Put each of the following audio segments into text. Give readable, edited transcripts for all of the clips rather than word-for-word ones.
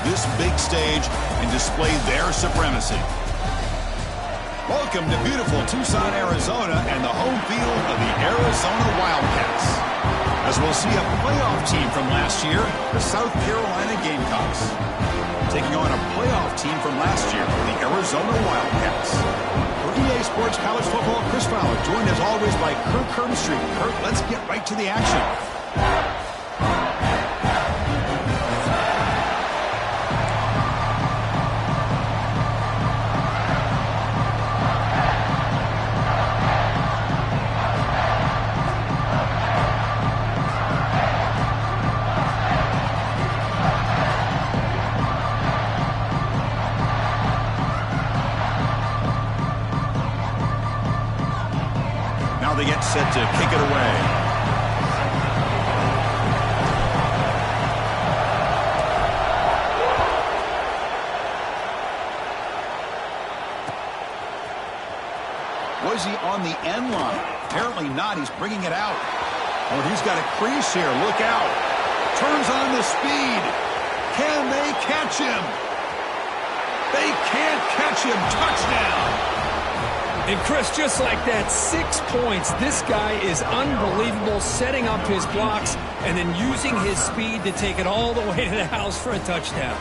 this big stage and display their supremacy. Welcome to beautiful Tucson, Arizona, and the home field of the Arizona Wildcats. As we'll see a playoff team from last year, the South Carolina Gamecocks, taking on a playoff team from last year, the Arizona Wildcats. For EA Sports College Football, Chris Fowler, joined as always by Kirk Herbstreit. Kirk, let's get right to the action. They get set to kick it away. Was he on the end line? Apparently not. He's bringing it out. Oh, he's got a crease here. Look out. Turns on the speed. Can they catch him? They can't catch him. Touchdown. And Chris, just like that, 6 points. This guy is unbelievable, setting up his blocks and then using his speed to take it all the way to the house for a touchdown.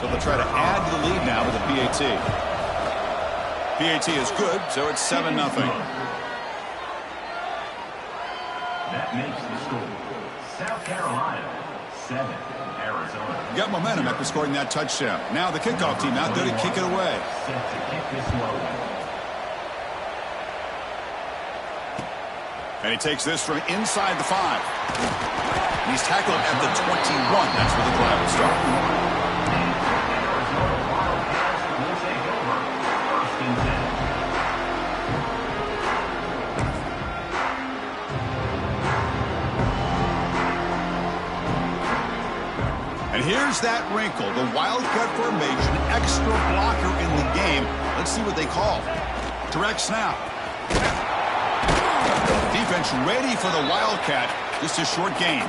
So they'll try to add to the lead now with a PAT. PAT is good, so it's 7-0. That makes the score South Carolina 7, Arizona. Got momentum after scoring that touchdown. Now the kickoff team out there to kick it away. Set to kick this one. And he takes this from inside the 5. And he's tackled at the 21. That's where the drive will start. And here's that wrinkle. The Wildcat formation, extra blocker in the game. Let's see what they call. Direct snap. Defense ready for the Wildcat. Just a short game.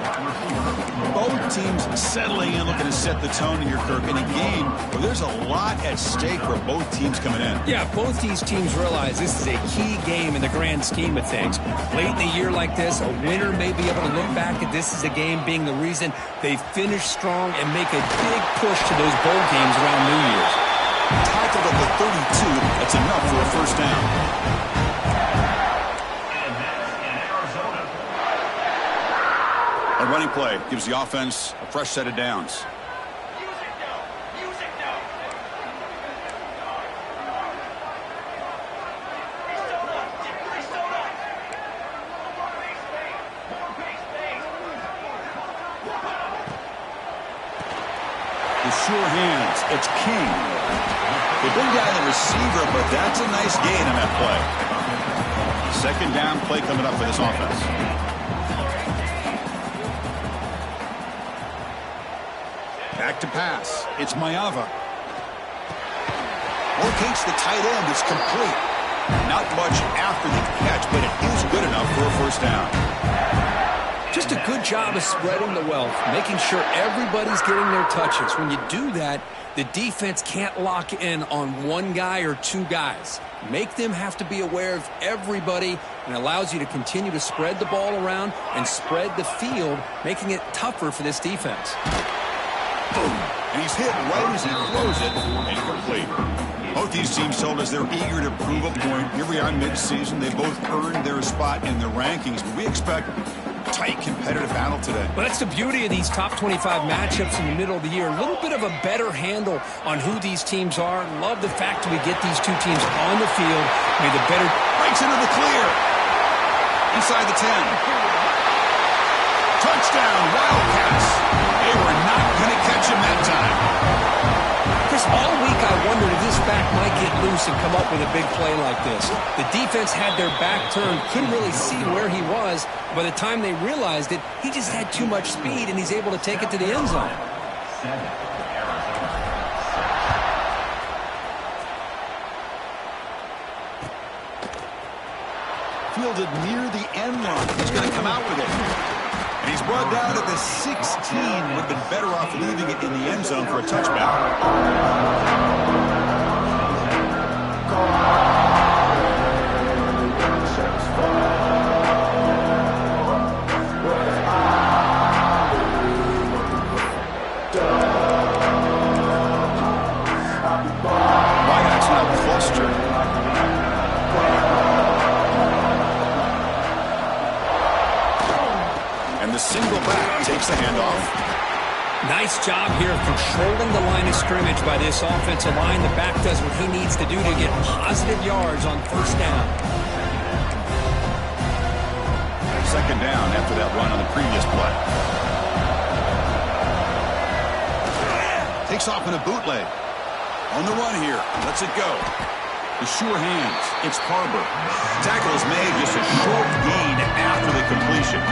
Both teams settling in, looking to set the tone here, Kirk, in a game where there's a lot at stake for both teams coming in. Yeah, both these teams realize this is a key game in the grand scheme of things. Late in the year like this, a winner may be able to look back at this as a game being the reason they finish strong and make a big push to those bowl games around New Year's. Tackled at the 32. That's enough for a first down. A running play gives the offense a fresh set of downs. The sure hands, it's King. They bring down the receiver, but that's a nice gain on that play. Second down play coming up for this offense. Back to pass. It's Mayava. Locates the tight end. It's complete. Not much after the catch, but it is good enough for a first down. Just a good job of spreading the wealth, making sure everybody's getting their touches. When you do that, the defense can't lock in on one guy or two guys. Make them have to be aware of everybody, and allows you to continue to spread the ball around and spread the field, making it tougher for this defense. Boom. And he's hit right as he throws it. Incomplete. Both these teams told us they're eager to prove a point. Here we are mid-season. They both earned their spot in the rankings, but we expect a tight competitive battle today. Well, that's the beauty of these top 25 matchups in the middle of the year. A little bit of a better handle on who these teams are. Love the fact that we get these two teams on the field. Maybe the better breaks into the clear. Inside the 10. Touchdown, Wildcats. They were not going to catch him that time. Chris, all week I wondered if this back might get loose and come up with a big play like this. The defense had their back turned, couldn't really see where he was. By the time they realized it, he just had too much speed, and he's able to take it to the end zone. Fielded near the end line. He's going to come out with it. And he's brought down at the 16. Would have been better off leaving it in the end zone for a touchback. Single back takes the handoff. Nice job here of controlling the line of scrimmage by this offensive line. The back does what he needs to do to get positive yards on first down. Second down after that run on the previous play. Takes off in a bootleg. On the run here. Lets it go. The sure hands. It's Harbor. Tackle is made, just a short gain after the completion.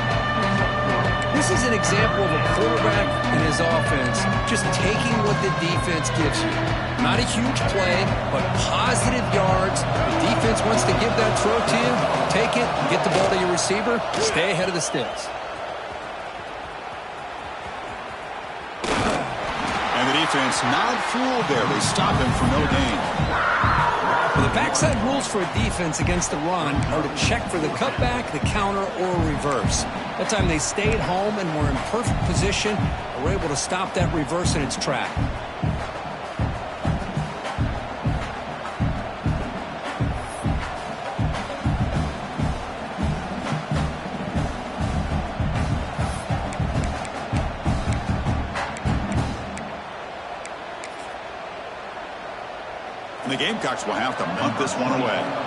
This is an example of a quarterback and his offense just taking what the defense gives you. Not a huge play, but positive yards. The defense wants to give that throw to you. Take it, get the ball to your receiver, stay ahead of the sticks. And the defense not fooled there. They stop him for no gain. The backside rules for a defense against the run are to check for the cutback, the counter, or a reverse. That time they stayed home and were in perfect position and were able to stop that reverse in its track. And the Gamecocks will have to punt this one away.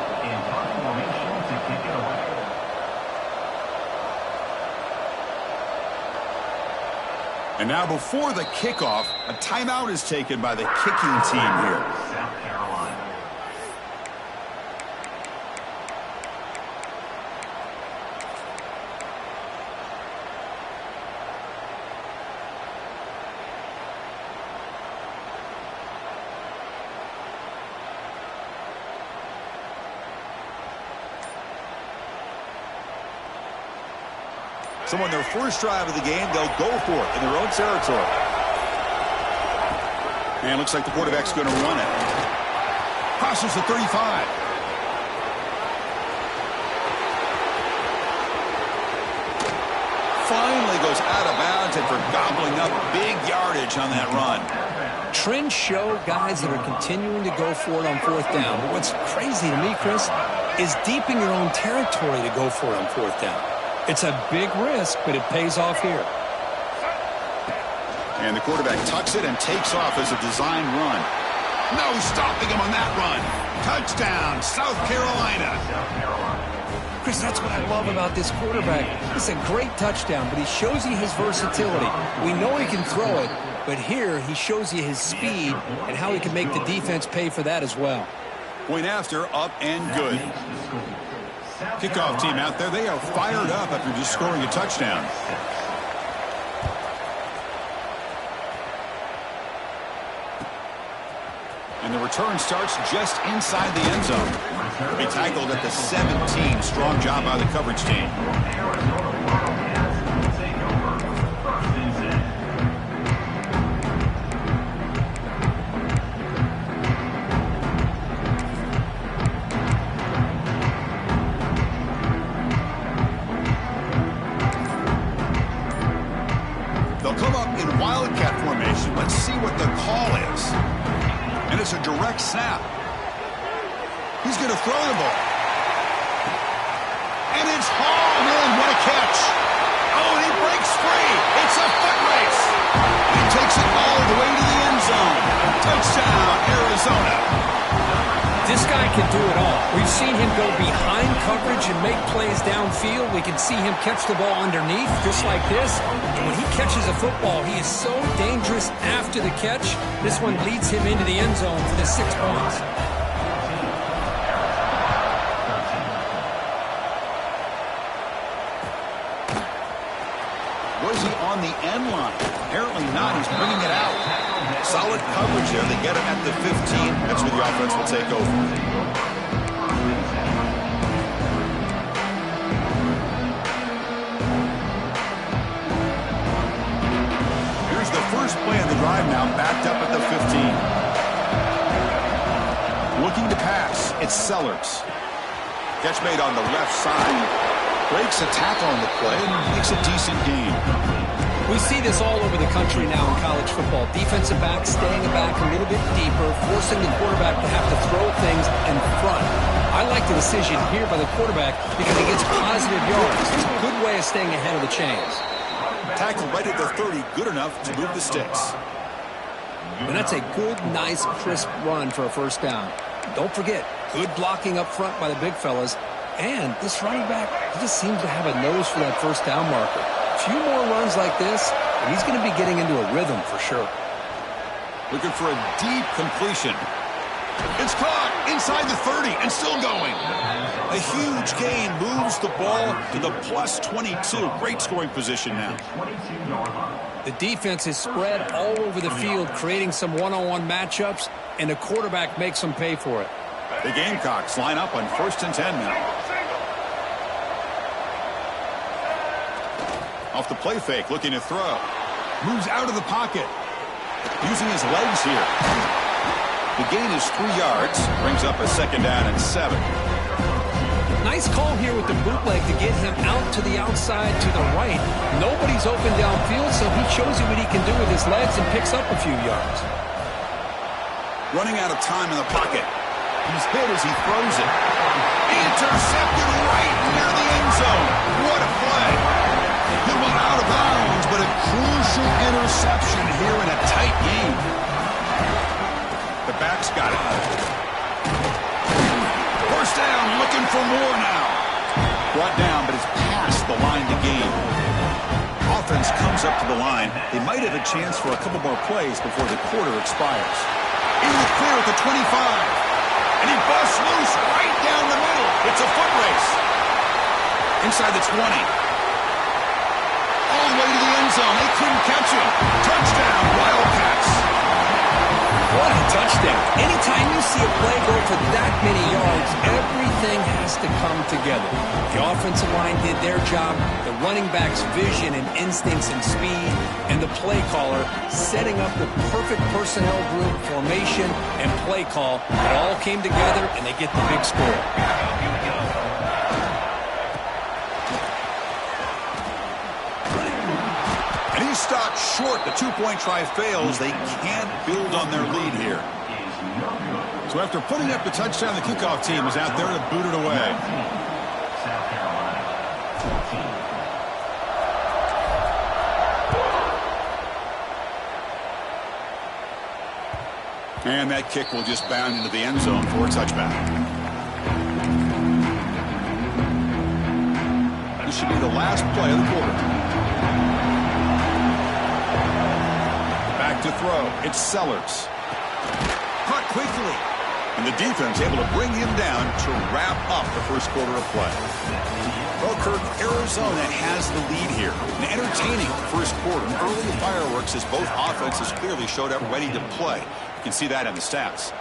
And now before the kickoff, a timeout is taken by the kicking team here. South Carolina. So on their first drive of the game, they'll go for it in their own territory. And it looks like the quarterback's going to run it. Crosses the 35. Finally goes out of bounds and for gobbling up big yardage on that run. Trends show guys that are continuing to go for it on fourth down. But what's crazy to me, Chris, is deep in your own territory to go for it on fourth down. It's a big risk, but it pays off here. And the quarterback tucks it and takes off as a design run. No stopping him on that run. Touchdown, South Carolina. Chris, that's what I love about this quarterback. It's a great touchdown, but he shows you his versatility. We know he can throw it, but here he shows you his speed and how he can make the defense pay for that as well. Point after, up and good. Kickoff team out there, they are fired up after just scoring a touchdown. And the return starts just inside the end zone. He tackled at the 17. Strong job by the coverage team. Let's see what the call is. And it's a direct snap. He's going to throw the ball. And it's hauled in. What a catch. Oh, and he breaks free. It's a foot race. He takes it all the way to the end zone. Touchdown, Arizona. This guy can do it all. We've seen him go behind coverage and make plays downfield. We can see him catch the ball underneath, just like this. And when he catches a football, he is so dangerous after the catch. This one leads him into the end zone for the 6 points. Was he on the end line? Apparently not. He's bringing it out. Solid coverage there. They get him at the 15. That's where the offense will take over. drive now, backed up at the 15. Looking to pass. It's Sellers. Catch made on the left side. Breaks a tackle on the play and makes a decent gain. We see this all over the country now in college football. Defensive backs staying back a little bit deeper, forcing the quarterback to have to throw things in front. I like the decision here by the quarterback because he gets positive yards. It's a good way of staying ahead of the chains. Tackle right at the 30, good enough to move the sticks. And that's a good, nice, crisp run for a first down. Don't forget, good blocking up front by the big fellas. And this running back, he just seems to have a nose for that first down marker. A few more runs like this, and he's going to be getting into a rhythm for sure. Looking for a deep completion. It's caught inside the 30 and still going. A huge gain moves the ball to the plus 22. Great scoring position now. The defense is spread all over the field, creating some one-on-one matchups, and the quarterback makes them pay for it. The Gamecocks line up on 1st and 10 now. Off the play fake, looking to throw. Moves out of the pocket. Using his legs here. The gain is 3 yards. Brings up a second down and 7. Nice call here with the bootleg to get him out to the outside to the right. Nobody's open downfield, so he shows you what he can do with his legs and picks up a few yards. Running out of time in the pocket. He's hit as he throws it. Intercepted right near the end zone. What a play. He went out of bounds, but a crucial interception here in a tight game. The back's got it. First down, looking for more now. Brought down, but it's past the line to gain. Offense comes up to the line. They might have a chance for a couple more plays before the quarter expires. In the clear at the 25. And he busts loose right down the middle. It's a foot race. Inside the 20. All the way to the end zone. They couldn't catch him. Touchdown, Wildcats. What a touchdown. Anytime you see a play go for that many yards, everything has to come together. The offensive line did their job, the running back's vision and instincts and speed, and the play caller setting up the perfect personnel group, formation, and play call. It all came together, and they get the big score. And he's stopped short. The two-point try fails. They can't build on their lead here. So after putting up the touchdown, the kickoff team is out there to boot it away. South Carolina, 14. And that kick will just bound into the end zone for a touchback. This should be the last play of the quarter. Back to throw. It's Sellers. Caught quickly. And the defense able to bring him down to wrap up the first quarter of play. Well, Kirk, Arizona has the lead here. An entertaining first quarter. Early fireworks as both offenses clearly showed up ready to play. You can see that in the stats.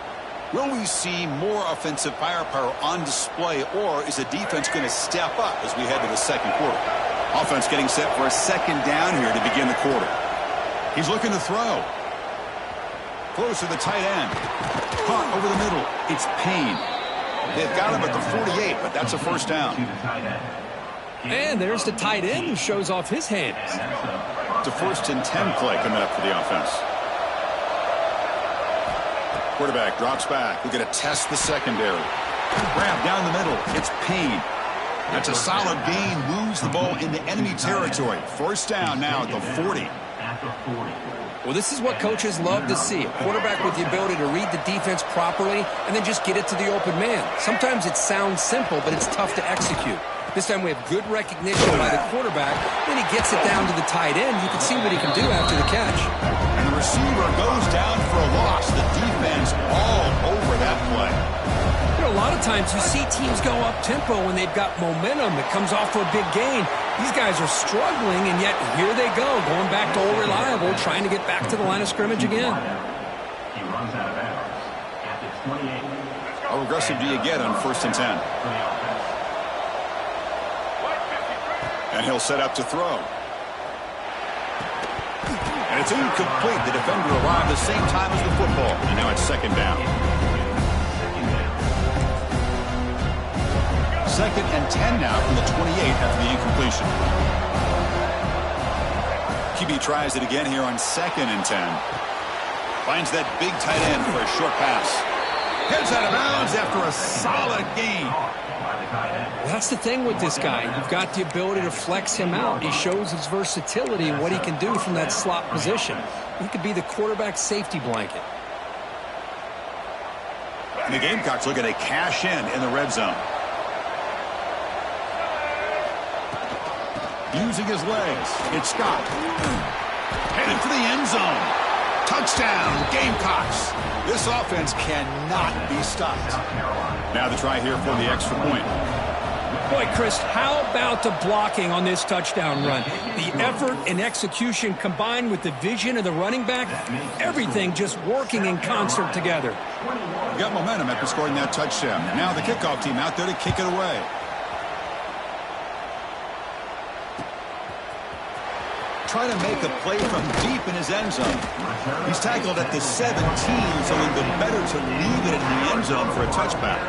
Will we see more offensive firepower on display, or is the defense going to step up as we head to the second quarter? Offense getting set for a second down here to begin the quarter. He's looking to throw. Close to the tight end. Caught over the middle. It's Payne. They've got him at the 48, but that's a first down. And there's the tight end who shows off his hands. It's a 1st and 10 play coming up for the offense. Quarterback drops back. We're going to test the secondary. Grab down the middle. It's Payne. That's a solid gain. Moves the ball into enemy territory. First down now at the 40. Well, this is what coaches love to see. A quarterback with the ability to read the defense properly and then just get it to the open man. Sometimes it sounds simple, but it's tough to execute. This time we have good recognition by the quarterback. Then he gets it down to the tight end. You can see what he can do after the catch. And the receiver goes down for a loss. The defense all over that play. You know, a lot of times you see teams go up-tempo when they've got momentum. It comes off for a big gain. These guys are struggling, and yet here they go, going back to old reliable, trying to get back to the line of scrimmage again. He runs out of bounds at the 28. How aggressive do you get on 1st and 10? And he'll set up to throw. And it's incomplete. The defender arrived the same time as the football. And now it's second down. 2nd and 10 now from the 28 after the incompletion. QB tries it again here on 2nd and 10. Finds that big tight end for a short pass. Heads out of bounds after a solid gain. That's the thing with this guy. You've got the ability to flex him out. He shows his versatility and what he can do from that slot position. He could be the quarterback safety blanket. And the Gamecocks looking to cash in the red zone. Using his legs, it's Scott. Headed for the end zone. Touchdown, Gamecocks. This offense cannot be stopped. Now the try here for the extra point. Boy, Chris, how about the blocking on this touchdown run? The effort and execution combined with the vision of the running back, everything just working in concert together. Got momentum after scoring that touchdown. Now the kickoff team out there to kick it away. Trying to make a play from deep in his end zone. He's tackled at the 17, so it'd been better to leave it in the end zone for a touchback.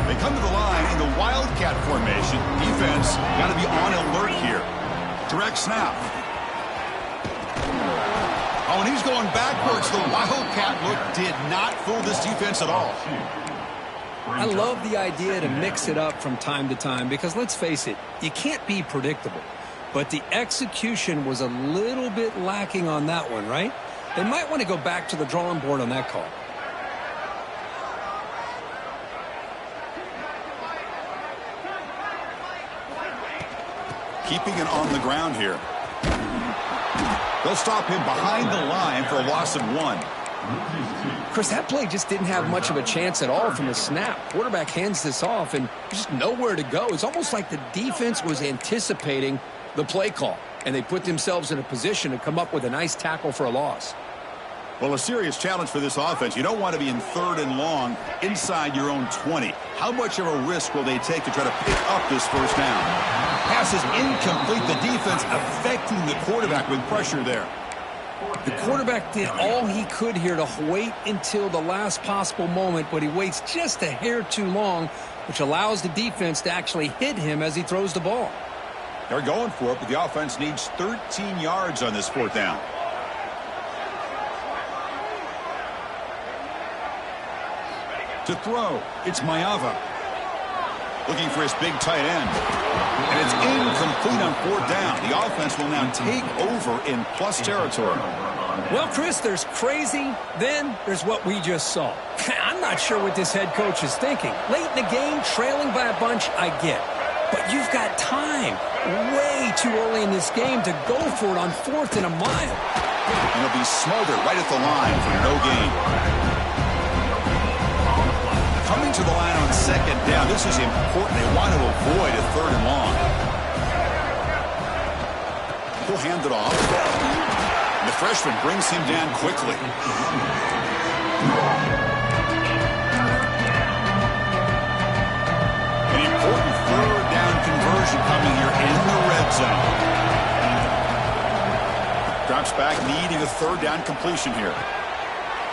They come to the line in the Wildcat formation. Defense got to be on alert here. Direct snap. Oh, and he's going backwards. The Wildcat look did not fool this defense at all. I love the idea to mix it up from time to time because, let's face it, you can't be predictable. But the execution was a little bit lacking on that one, right? They might want to go back to the drawing board on that call. Keeping it on the ground here. They'll stop him behind the line for a loss of 1. Chris, that play just didn't have much of a chance at all from the snap. Quarterback hands this off and just nowhere to go. It's almost like the defense was anticipating the play call, and they put themselves in a position to come up with a nice tackle for a loss. Well, a serious challenge for this offense. You don't want to be in 3rd and long inside your own 20. How much of a risk will they take to try to pick up this first down? Pass is incomplete. The defense affecting the quarterback with pressure there. The quarterback did all he could here to wait until the last possible moment, but he waits just a hair too long, which allows the defense to actually hit him as he throws the ball. They're going for it, but the offense needs 13 yards on this 4th down. To throw, it's Mayava. Looking for his big tight end. And it's incomplete on 4th down. The offense will now take over in plus territory. Well, Chris, there's crazy, then there's what we just saw. I'm not sure what this head coach is thinking. Late in the game, trailing by a bunch, I get. But you've got time, way too early in this game to go for it on 4th and a mile. And he'll be smothered right at the line for no gain. Coming to the line on 2nd down. This is important. They want to avoid a 3rd and long. He'll hand it off. And the freshman brings him down quickly. An important 3rd down conversion coming here in the red zone. Drops back, needing a 3rd down completion here.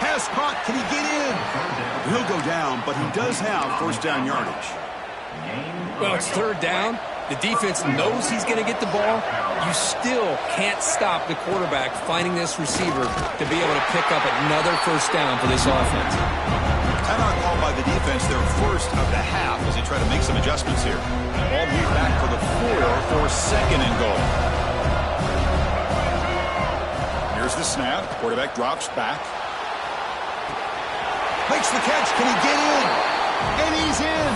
Pass caught. Can he get in? He'll go down, but he does have 1st down yardage. Well, it's 3rd down. The defense knows he's going to get the ball. You still can't stop the quarterback finding this receiver to be able to pick up another 1st down for this offense. Timeout called by the defense, their first of the half, as they try to make some adjustments here. Ball moved back for the 4 for 2nd and goal. Here's the snap. Quarterback drops back. Makes the catch. Can he get in? And he's in.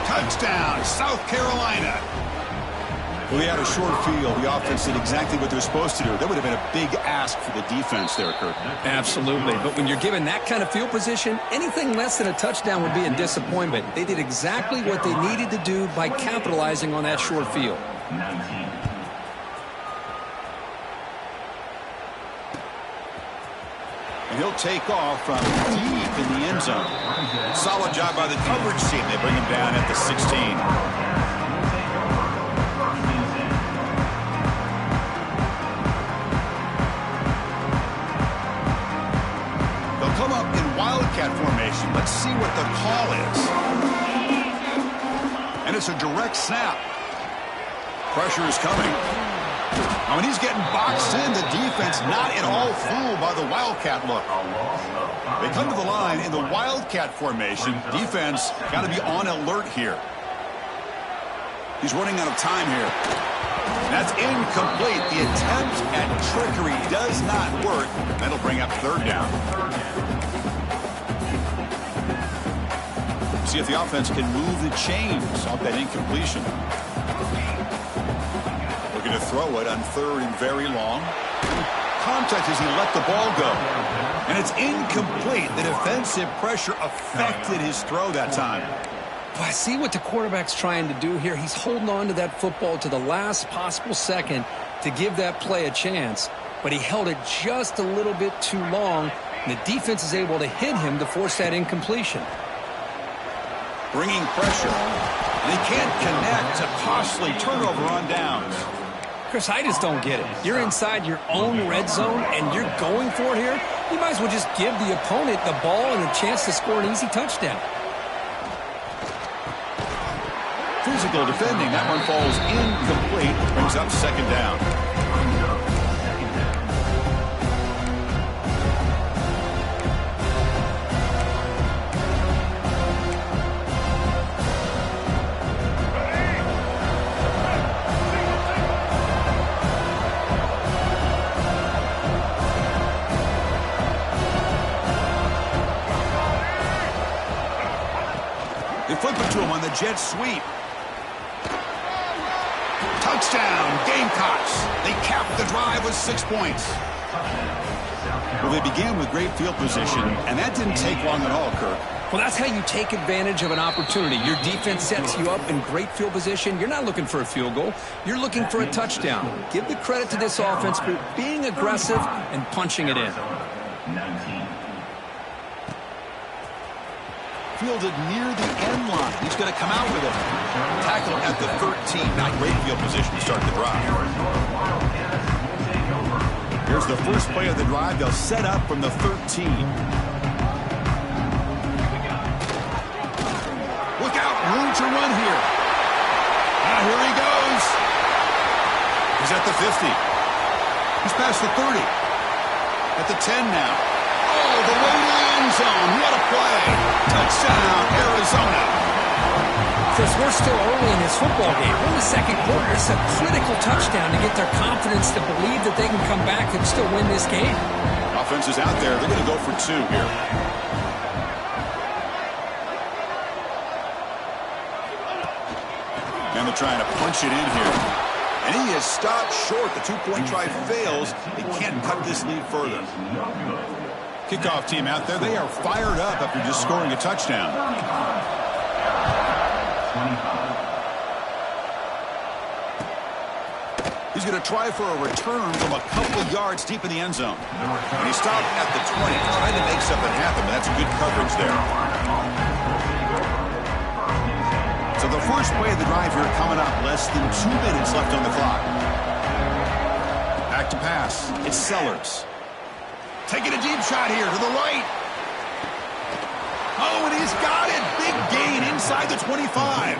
Touchdown, South Carolina. Well, he had a short field. The offense did exactly what they're supposed to do. That would have been a big ask for the defense there, Kurt. Absolutely. But when you're given that kind of field position, anything less than a touchdown would be a disappointment. They did exactly what they needed to do by capitalizing on that short field. And he'll take off from deep in the end zone. Solid job by the coverage team. They bring him down at the 16. They'll come up in wildcat formation. Let's see what the call is. And it's a direct snap. Pressure is coming. Now, when he's getting boxed in, the defense not at all fooled by the wildcat look. They come to the line in the wildcat formation. Defense got to be on alert here. He's running out of time here. That's incomplete. The attempt at trickery does not work. That'll bring up third down. See if the offense can move the chains off that incompletion. Looking to throw it on third and very long. Contact as he let the ball go. And it's incomplete. The defensive pressure affected his throw that time. Well, I see what the quarterback's trying to do here. He's holding on to that football to the last possible second to give that play a chance. But he held it just a little bit too long. And the defense is able to hit him to force that incompletion. Bringing pressure. And he can't connect. A costly turnover on downs. Chris, I just don't get it. You're inside your own red zone, and you're going for it here. You might as well just give the opponent the ball and a chance to score an easy touchdown. Physical defending. That one falls incomplete. Brings up second down. They flip it to him on the jet sweep. Touchdown, Gamecocks. They capped the drive with 6 points. Well, they began with great field position, and that didn't take long at all, Kirk. Well, that's how you take advantage of an opportunity. Your defense sets you up in great field position. You're not looking for a field goal. You're looking for a touchdown. Give the credit to this offense for being aggressive and punching it in. 19. Fielded near the end line. He's going to come out with it. Tackle at the 13. Not great field position to start the drive. Here's the first play of the drive. They'll set up from the 13. Look out. Room to run here. Now here he goes. He's at the 50. He's past the 30. At the 10 now. Oh, the way to the end zone. What a play. Touchdown, Arizona. Chris, we're still early in this football game. We're in the second quarter. It's a critical touchdown to get their confidence to believe that they can come back and still win this game. Offense is out there. They're going to go for 2 here. And they're trying to punch it in here. And he is stopped short. The 2-point try fails. They can't cut this lead further. Kickoff team out there. They are fired up after just scoring a touchdown. He's going to try for a return from a couple yards deep in the end zone. And he stopped at the 20, trying to make something happen, but that's good coverage there. So the first play of the drive here coming up. Less than 2 minutes left on the clock. Back to pass. It's Sellers. Taking a deep shot here to the right. Oh, and he's got it. Big gain inside the 25.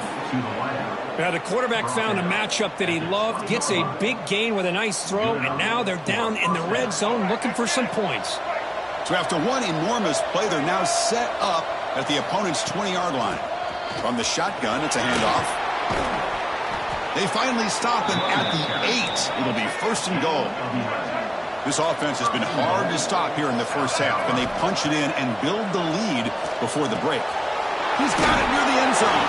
Now the quarterback found a matchup that he loved, gets a big gain with a nice throw, and now they're down in the red zone looking for some points. So after one enormous play, they're now set up at the opponent's 20-yard line. From the shotgun, it's a handoff. They finally stop him at the 8. It'll be first and goal. This offense has been hard to stop here in the first half. Can they punch it in and build the lead before the break? He's got it near the end zone.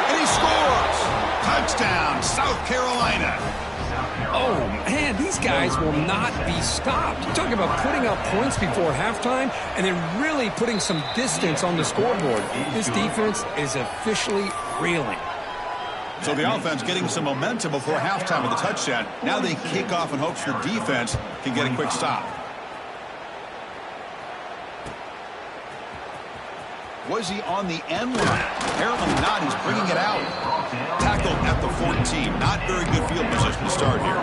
And he scores! Touchdown, South Carolina. Oh, man, these guys will not be stopped. You're talking about putting up points before halftime and then really putting some distance on the scoreboard. This defense is officially reeling. So the offense getting some momentum before halftime with a touchdown. Now they kick off in hopes the defense can get a quick stop. Was he on the end line? Apparently not. He's bringing it out. Tackled at the 14. Not very good field position to start here.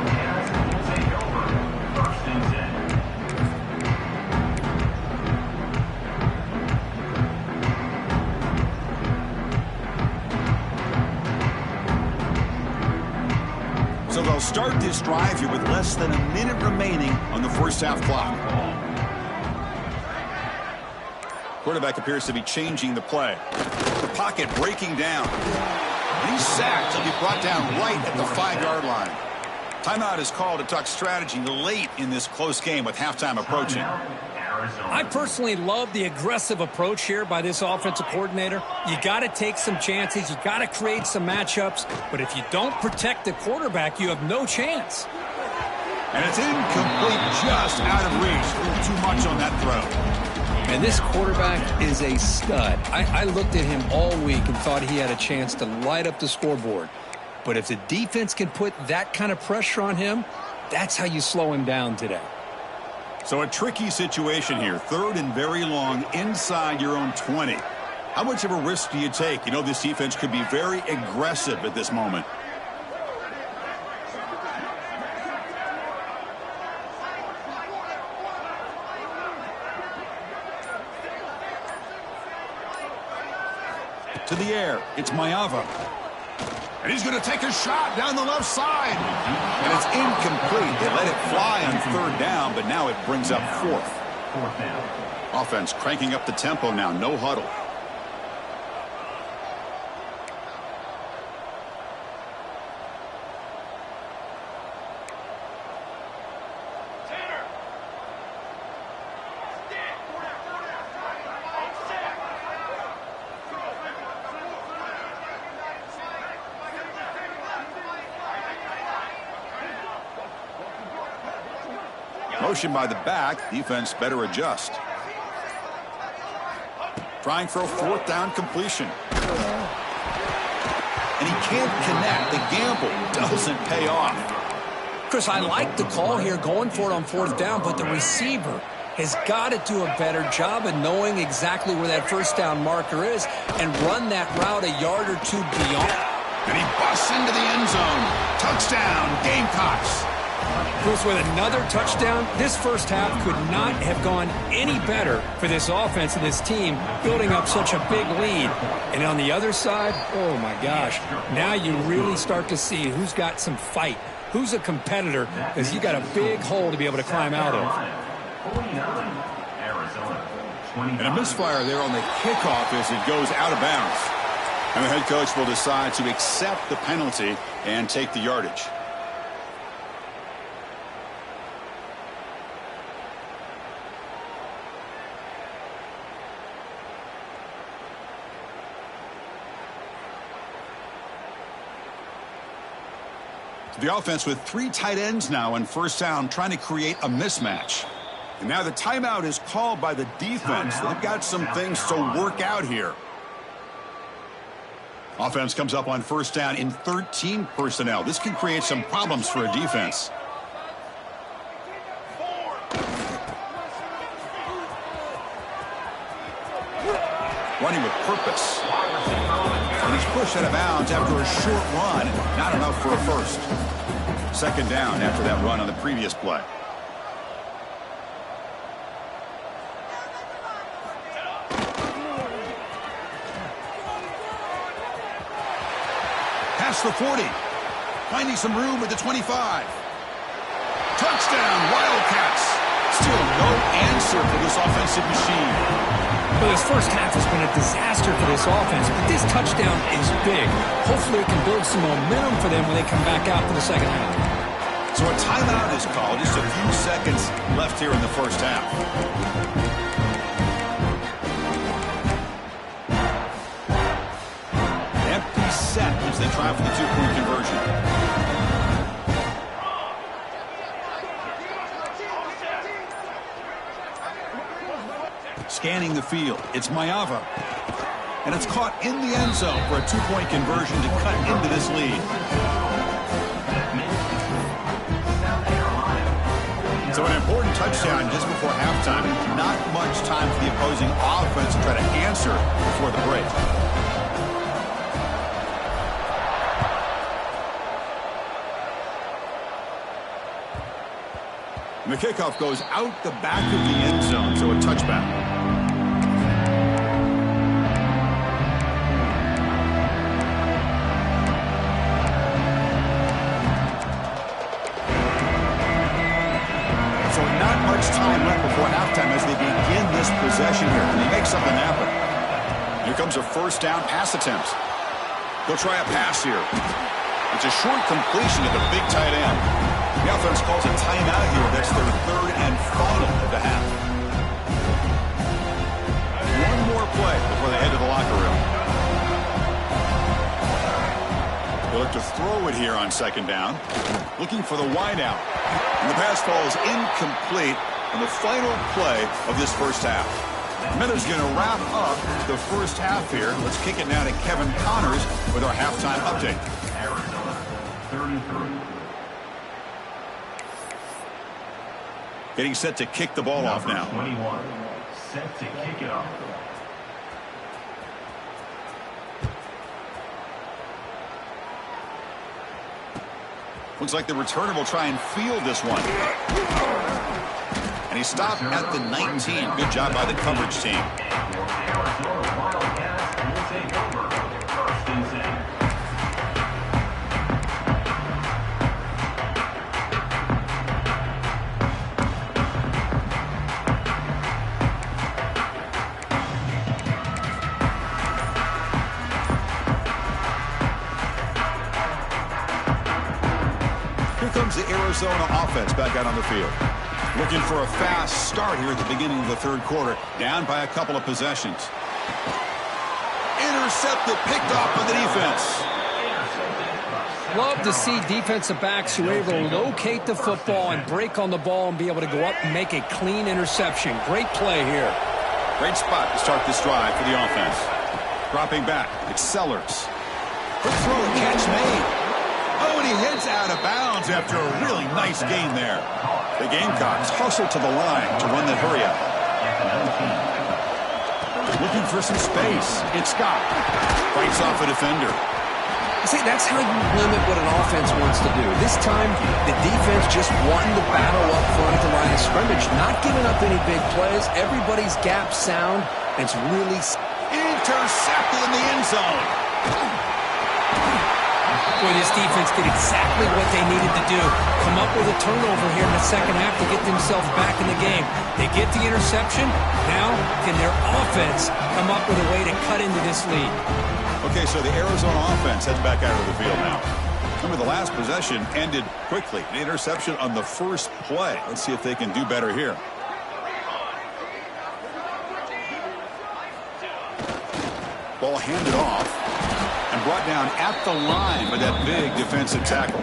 So they'll start this drive here with less than a minute remaining on the first half clock. Quarterback appears to be changing the play. The pocket breaking down. And he's sacked. He'll be brought down right at the 5-yard line. Timeout is called to talk strategy late in this close game with halftime approaching. I personally love the aggressive approach here by this offensive coordinator. You got to take some chances. You got to create some matchups. But if you don't protect the quarterback, you have no chance. And it's incomplete, just out of reach. A little too much on that throw. And this quarterback is a stud. I looked at him all week and thought he had a chance to light up the scoreboard. But if the defense can put that kind of pressure on him, that's how you slow him down today. So a tricky situation here. 3rd and very long inside your own 20. How much of a risk do you take? You know this defense could be very aggressive at this moment. To the air, it's Maeva. And he's going to take a shot down the left side. And it's incomplete. They let it fly on 3rd down, but now it brings up 4th down. Offense cranking up the tempo now, no huddle. Motion by the back. Defense better adjust. Trying for a 4th down completion. And he can't connect. The gamble doesn't pay off. Chris, I like the call here going for it on 4th down, but the receiver has got to do a better job of knowing exactly where that 1st down marker is and run that route a yard or two beyond. And he busts into the end zone. Touchdown, Gamecocks. Chris, with another touchdown, this first half could not have gone any better for this offense and this team, building up such a big lead. And on the other side, oh my gosh, now you really start to see who's got some fight, who's a competitor, because you got a big hole to be able to climb out of. And a misfire there on the kickoff as it goes out of bounds. And the head coach will decide to accept the penalty and take the yardage. The offense with 3 tight ends now on 1st down, trying to create a mismatch. And now the timeout is called by the defense. They've got some things to work out here. Offense comes up on 1st down in 13 personnel. This can create some problems for a defense. Running with purpose. And he's pushed out of bounds after a short run. Not enough for a first. 2nd down after that run on the previous play. Past the 40. Finding some room at the 25. Touchdown, Wildcats. Still no answer for this offensive machine. Well, this first half has been a disaster for this offense, but this touchdown is big. Hopefully it can build some momentum for them when they come back out for the second half. So a timeout is called. Just a few seconds left here in the first half. Empty set as they try for the 2-point conversion. Scanning the field, it's Maeva. And it's caught in the end zone for a 2-point conversion to cut into this lead. So an important touchdown just before halftime. not much time for the opposing offense to try to answer before the break. And the kickoff goes out the back of the end zone, so a touchback. So not much time left before halftime as they begin this possession here. And they make something happen. Here comes a first down pass attempt. They'll try a pass here. It's a short completion to the big tight end. The offense calls a timeout here. That's their third and final of the half. One more play before they head to the locker room. They look to throw it here on second down. Looking for the wideout. And the pass falls incomplete on the final play of this first half. Miller's going to wrap up the first half here. Let's kick it now to Kevin Connors with our halftime update. Arizona, 33. Getting set to kick the ball off now. 21, set to kick it off. Looks like the returner will try and field this one. And he stopped at the 19. Good job by the coverage team. Arizona Wildcats will take over. First and 10. Comes the Arizona offense back out on the field. Looking for a fast start here at the beginning of the third quarter. Down by a couple of possessions. Intercepted, picked off by the defense. Love to see defensive backs who are able to locate the football and break on the ball and be able to go up and make a clean interception. Great play here. Great spot to start this drive for the offense. Dropping back, it's Sellers. Quick throw and catch made. Oh, and he heads out of bounds after a really nice gain there. The Gamecocks hustle to the line to run that hurry up. Looking for some space. It's Scott. Fights off a defender. See, that's how you limit what an offense wants to do. This time, the defense just won the battle up front at the line of scrimmage, not giving up any big plays. Everybody's gap sound. It's really intercepted in the end zone. Boy, this defense did exactly what they needed to do. Come up with a turnover here in the second half to get themselves back in the game. They get the interception. Now, can their offense come up with a way to cut into this lead? Okay, so the Arizona offense heads back out of the field now. Remember, the last possession ended quickly. An interception on the first play. Let's see if they can do better here. Ball handed off. And brought down at the line by that big defensive tackle.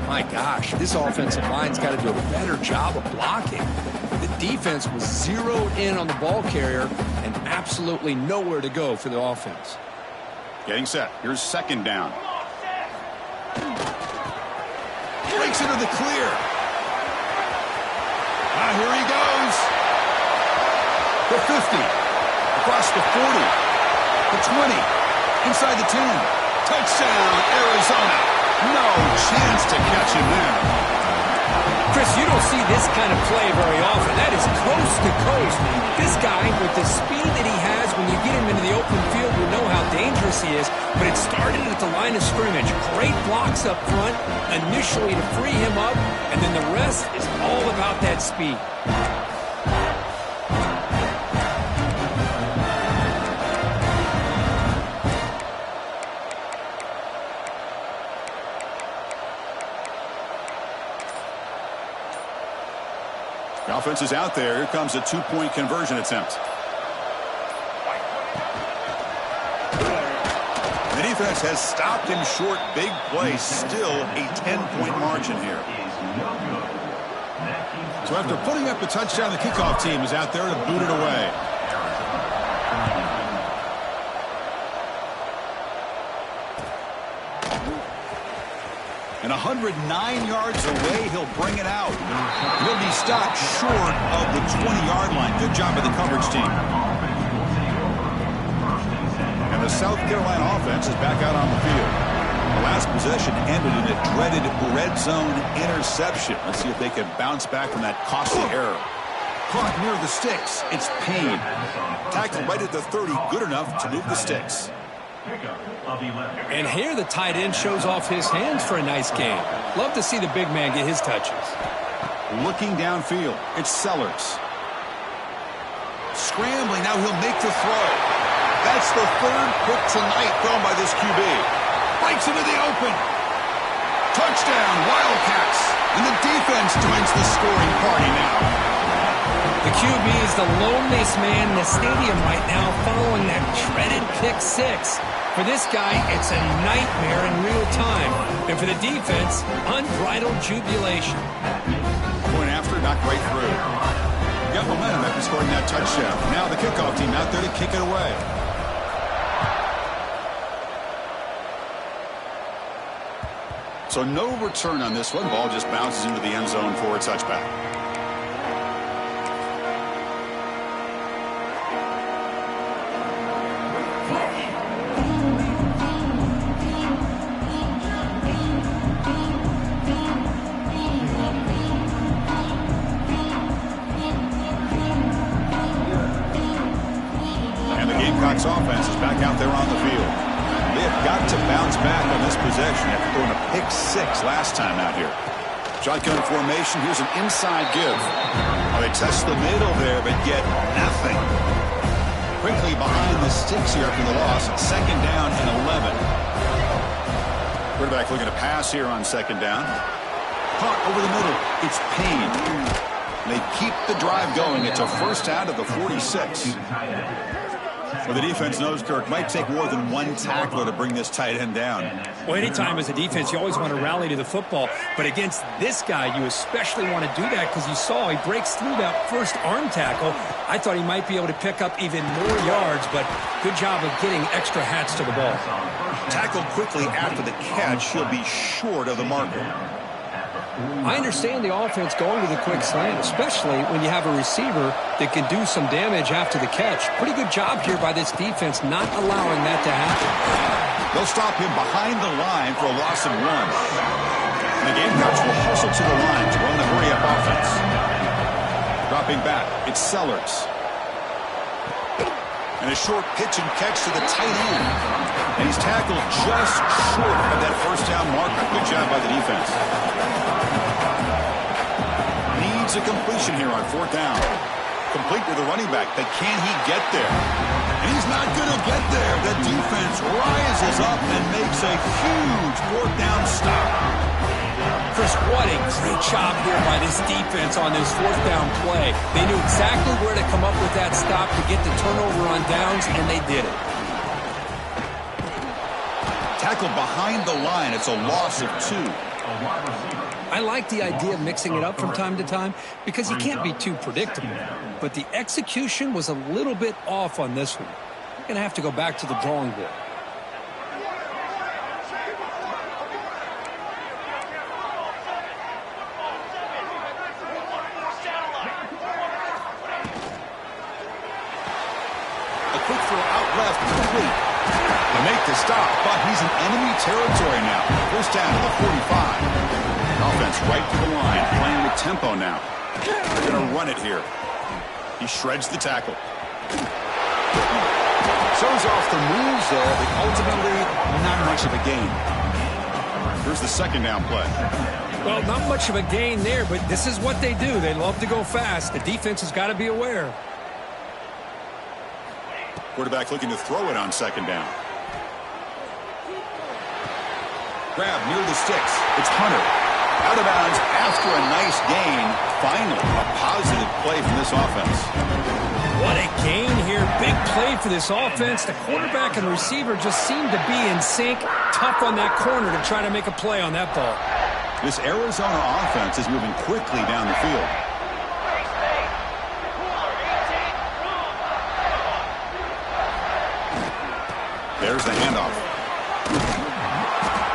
My gosh, this offensive line's got to do a better job of blocking. The defense was zeroed in on the ball carrier and absolutely nowhere to go for the offense. Getting set. Here's second down. Breaks into the clear. Here he goes. The 50. Across the 40. The 20. Inside the 10. Touchdown, Arizona. No chance to catch him there. Chris, you don't see this kind of play very often. That is coast to coast. This guy, with the speed that he has, when you get him into the open field, we know how dangerous he is. But it started at the line of scrimmage. Great blocks up front, initially to free him up, and then the rest is all about that speed. The offense is out there. Here comes a two-point conversion attempt. The defense has stopped him short. Big play. Still a 10-point margin here. So after putting up a touchdown, the kickoff team is out there to boot it away. And 109 yards away, he'll bring it out. He'll be stopped short of the 20-yard line. Good job by the coverage team. And the South Carolina offense is back out on the field. The last possession ended in a dreaded red zone interception. Let's see if they can bounce back from that costly error. Caught near the sticks. It's Payne. Tackled right at the 30. Good enough to move the sticks. And here the tight end shows off his hands for a nice game. Love to see the big man get his touches. Looking downfield, it's Sellers. Scrambling, now he'll make the throw. That's the third pick tonight thrown by this QB. Breaks into the open. Touchdown, Wildcats. And the defense joins the scoring party now. The QB is the loneliest man in the stadium right now following that dreaded pick six. For this guy, it's a nightmare in real time. And for the defense, unbridled jubilation. Point after, knocked right through. Got momentum after scoring that touchdown. Now the kickoff team out there to kick it away. So no return on this one. Ball just bounces into the end zone for a touchback. Offense is back out there on the field. They have got to bounce back on this possession after throwing a pick six last time out here. Shotgun formation. Here's an inside give. Oh, they test the middle there, but get nothing. Quickly behind the sticks here after the loss. Second down and 11. Quarterback looking to pass here on second down. Caught over the middle. It's Payne. They keep the drive going. It's a first down to the 46. Well, the defense knows, Kirk, might take more than one tackler to bring this tight end down. Well, anytime as a defense, you always want to rally to the football. But against this guy, you especially want to do that because you saw he breaks through that first arm tackle. I thought he might be able to pick up even more yards, but good job of getting extra hats to the ball. Tackled quickly after the catch. He'll be short of the marker. I understand the offense going to the quick slant, especially when you have a receiver that can do some damage after the catch. Pretty good job here by this defense not allowing that to happen. They'll stop him behind the line for a loss of one. And the Gamecocks will hustle to the line to run the hurry-up offense. Dropping back, it's Sellers. And a short pitch and catch to the tight end. And he's tackled just short of that first down marker. Good job by the defense. Needs a completion here on fourth down. Complete with the running back, but can he get there? And he's not going to get there. The defense rises up and makes a huge fourth down stop. Chris, what a great job here by this defense on this fourth down play. They knew exactly where to come up with that stop to get the turnover on downs, and they did it. Tackled behind the line. It's a loss of 2. I like the idea of mixing it up from time to time because you can't be too predictable. But the execution was a little bit off on this one. You're going to have to go back to the drawing board. A quick throw out left, complete. To make the stop, but he's in enemy territory now. First down to the 45. Offense right to the line, playing with tempo now. They're going to run it here. He shreds the tackle. Shows off the moves there, but ultimately not much of a gain. Here's the second down play. Well, not much of a gain there, but this is what they do. They love to go fast. The defense has got to be aware. Quarterback looking to throw it on second down. Grab near the sticks. It's Hunter. Out of bounds after a nice gain. Finally, a positive play from this offense. What a gain here. Big play for this offense. The quarterback and receiver just seemed to be in sync. Tough on that corner to try to make a play on that ball. This Arizona offense is moving quickly down the field. There's the handoff.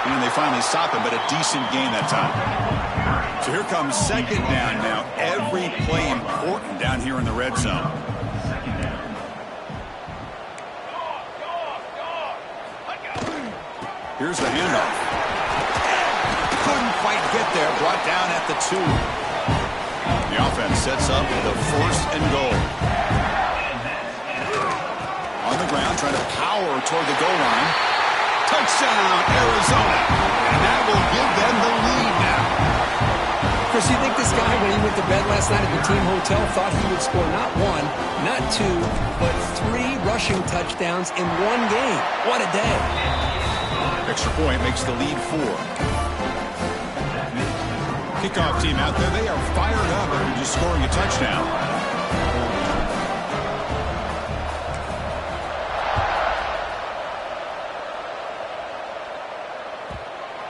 And they finally stop him, but a decent gain that time. So here comes second down now. Every play important down here in the red zone. Here's the handoff. Couldn't quite get there. Brought down at the 2. The offense sets up the 1st and goal. On the ground, trying to power toward the goal line. Touchdown, Arizona. And that will give them the lead now. Chris, you think this guy, when he went to bed last night at the team hotel, thought he would score not 1, not 2, but 3 rushing touchdowns in one game? What a day. Extra point makes the lead 4. Kickoff team out there. They are fired up after just scoring a touchdown.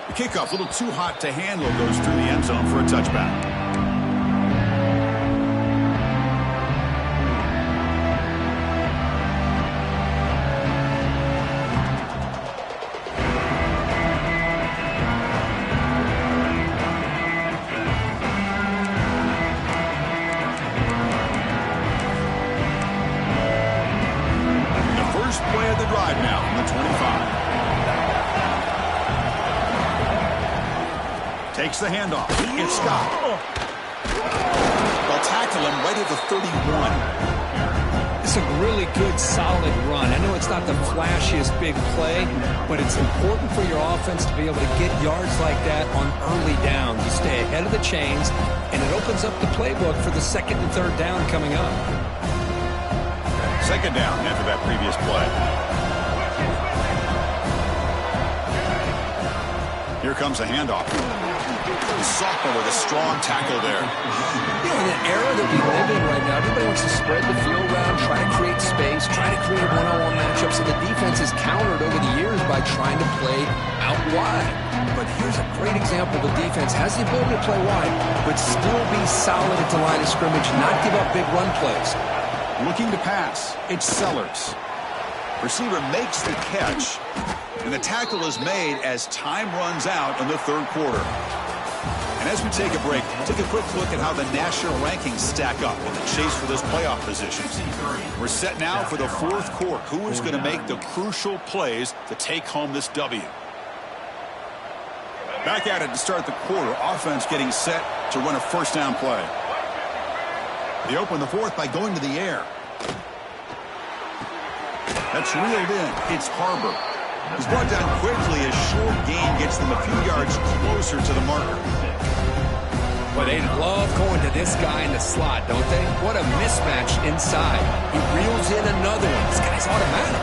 The kickoff, a little too hot to handle, goes through the end zone for a touchback. Play of the drive now from the 25. Takes the handoff. It's Scott. They'll tackle him right at the 31. It's a really good, solid run. I know it's not the flashiest big play, but it's important for your offense to be able to get yards like that on early downs. You stay ahead of the chains, and it opens up the playbook for the 2nd and 3rd down coming up. Second down after that previous play. Here comes a handoff. Sophomore with a strong tackle there. You know, in the era that we live in right now, everybody wants to spread the field around, try to create space, try to create one-on-one matchups, and the defense is countered over the years by trying to play out wide. But here's a great example. The defense has the ability to play wide, but still be solid at the line of scrimmage, not give up big run plays. Looking to pass. It's Sellers. Receiver makes the catch, and the tackle is made as time runs out in the 3rd quarter. And as we take a break, take a quick look at how the national rankings stack up in the chase for those playoff positions. We're set now for the 4th quarter. Who is going to make the crucial plays to take home this W? Back at it to start the quarter. Offense getting set to run a 1st down play. They open the 4th by going to the air. That's reeled in. It's Harbor. He's brought down quickly as short gain gets them a few yards closer to the marker. Well, they love going to this guy in the slot, don't they? What a mismatch inside. He reels in another one. This guy's automatic.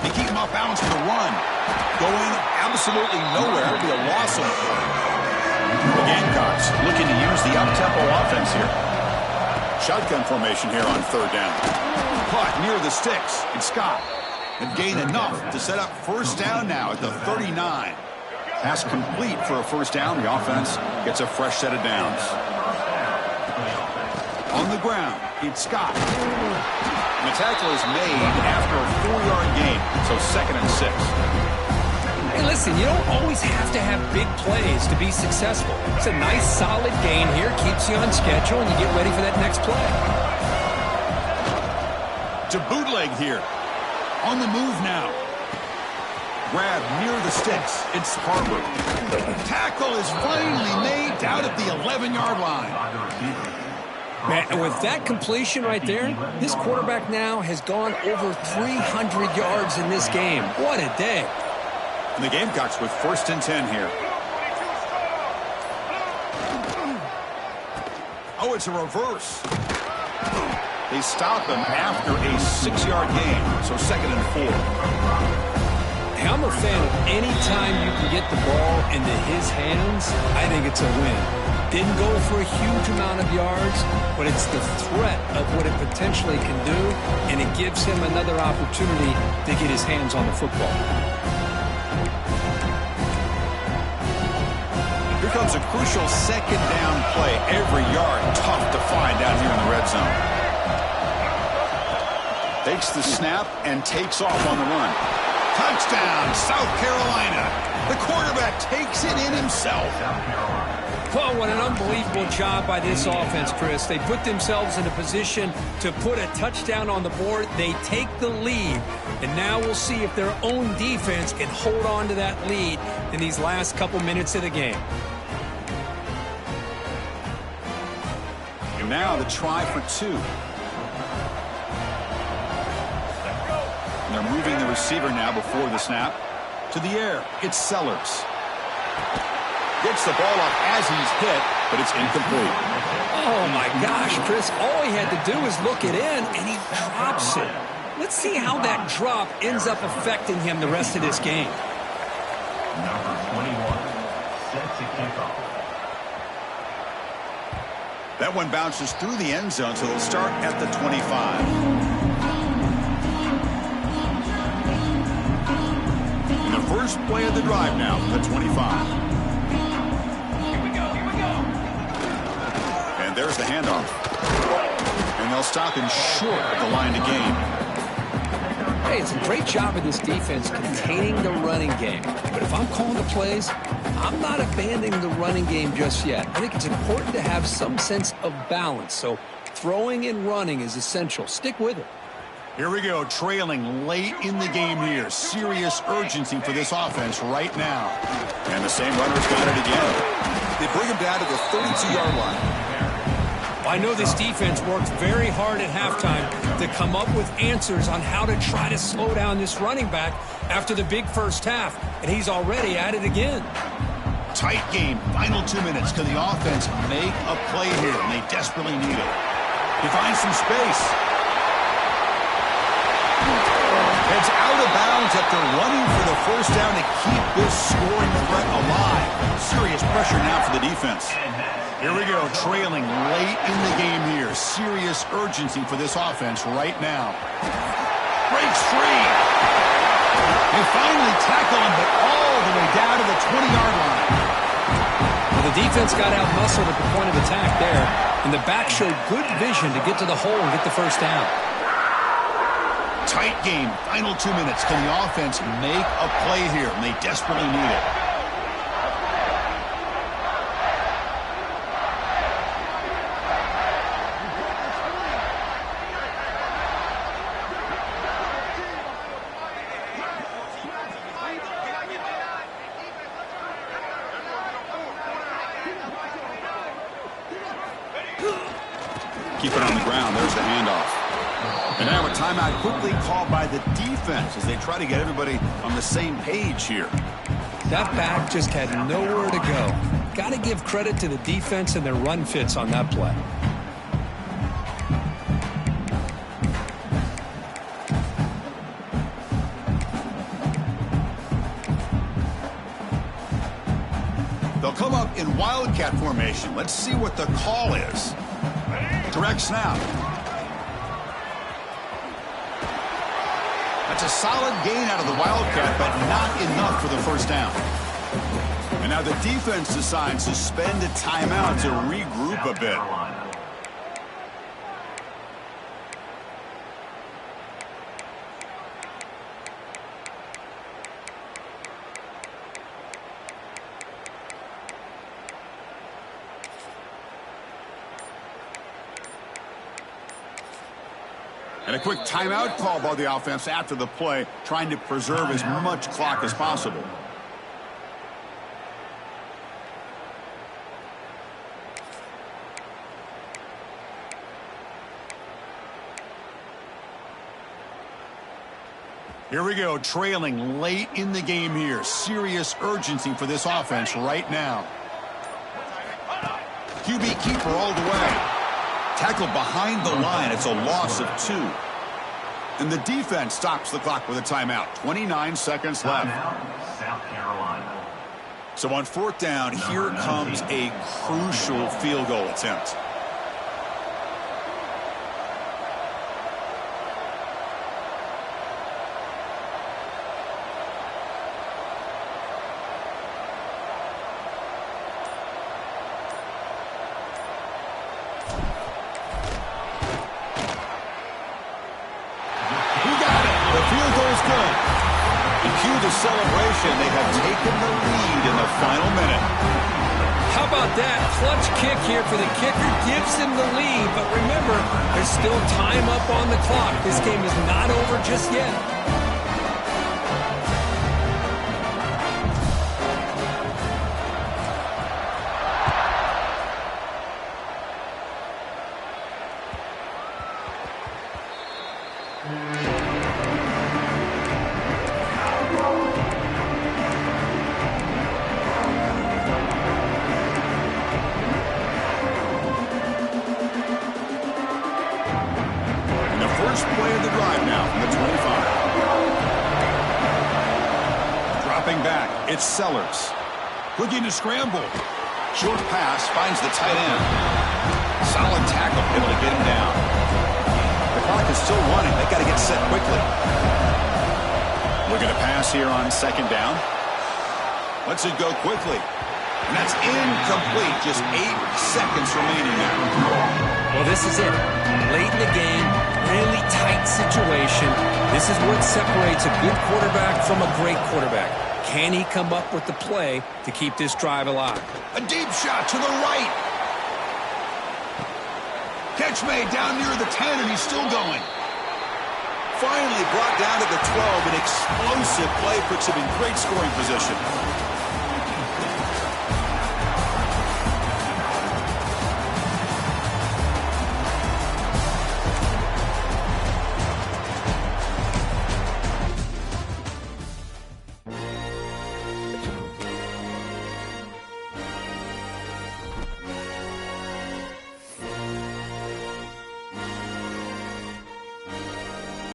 They keep him off balance for the run. Going absolutely nowhere. It'll be a loss of the Gamecocks looking to use the up-tempo offense here. Shotgun formation here on 3rd down. Caught near the sticks. It's Scott. And gain enough to set up 1st down now at the 39. Pass complete for a 1st down. The offense gets a fresh set of downs. On the ground, it's Scott. And the tackle is made after a 4-yard gain. So 2nd and 6. Hey, listen, you don't always have to have big plays to be successful. It's a nice, solid gain here. Keeps you on schedule, and you get ready for that next play. To bootleg here. On the move now. Grab near the sticks. It's Harbor. Tackle is finally made down at the 11-yard line. Man, and with that completion right there, this quarterback now has gone over 300 yards in this game. What a day. And the Gamecocks with 1st and 10 here. Oh, it's a reverse. They stop him after a 6-yard gain, so 2nd and 4. Hey, I'm a fan of any time you can get the ball into his hands, I think it's a win. Didn't go for a huge amount of yards, but it's the threat of what it potentially can do, and it gives him another opportunity to get his hands on the football. Here comes a crucial 2nd down play. Every yard tough to find down here in the red zone. Takes the snap and takes off on the run. Touchdown, South Carolina. The quarterback takes it in himself. Well, what an unbelievable job by this offense, Chris. They put themselves in a position to put a touchdown on the board. They take the lead, and now we'll see if their own defense can hold on to that lead in these last couple minutes of the game. And now the try for two. And they're moving the receiver now before the snap. To the air, it's Sellers. Gets the ball up as he's hit, but it's incomplete. Oh, my gosh, Chris. All he had to do was look it in, and he drops it. Let's see how that drop ends up affecting him the rest of this game. Number 21, set to kick off. That one bounces through the end zone, so they'll start at the 25. And the first play of the drive now from the 25. And there's the handoff. And they'll stop him short of the line to gain. Hey, it's a great job of this defense containing the running game. But if I'm calling the plays, I'm not abandoning the running game just yet. I think it's important to have some sense of balance. So throwing and running is essential. Stick with it. Here we go, trailing late in the game here. Serious urgency for this offense right now. And the same runner's got it again. They bring him down to the 32-yard line. I know this defense worked very hard at halftime to come up with answers on how to try to slow down this running back after the big first half, and he's already at it again. Tight game, final 2 minutes. Can the offense make a play here? And they desperately need it. He finds some space. It's out of bounds after running for the first down to keep this scoring threat alive. Serious pressure now for the defense. Here we go, trailing late in the game here. Serious urgency for this offense right now. Breaks free. They finally tackle him, but all the way down to the 20-yard line. Well, the defense got out-muscled at the point of attack there, and the back showed good vision to get to the hole and get the first down. Tight game, final 2 minutes. Can the offense make a play here? And they desperately need it. Keep it on the ground. There's the handoff. And now a timeout quickly called by the defense as they try to get everybody on the same page here. That back just had nowhere to go. Got to give credit to the defense and their run fits on that play. They'll come up in wildcat formation. Let's see what the call is. Direct snap. That's a solid gain out of the wildcat, but not enough for the first down. And now the defense decides to spend a timeout to regroup a bit. And a quick timeout call by the offense after the play, trying to preserve as much clock as possible. Here we go, trailing late in the game here. Serious urgency for this offense right now. QB keeper all the way. Tackled behind the line. It's a loss of 2. And the defense stops the clock with a timeout. 29 seconds left. South Carolina. So on fourth down, here comes a crucial field goal attempt. the celebration. They have taken the lead in the final minute. How about that? Clutch kick here for the kicker. Gives him the lead. But remember, there's still time up on the clock. This game is not over just yet. First play of the drive now from the 25. Dropping back, it's Sellers. Looking to scramble. Short pass finds the tight end. Solid tackle, able to get him down. The clock is still running. They got to get set quickly. Looking to pass here on second down. Lets it go quickly. And that's incomplete. Just 8 seconds remaining now. Well, this is it. Late in the game, really tight situation. This is what separates a good quarterback from a great quarterback. Can he come up with the play to keep this drive alive? A deep shot to the right. Catch made down near the 10, and he's still going. Finally brought down to the 12. An explosive play puts him in great scoring position.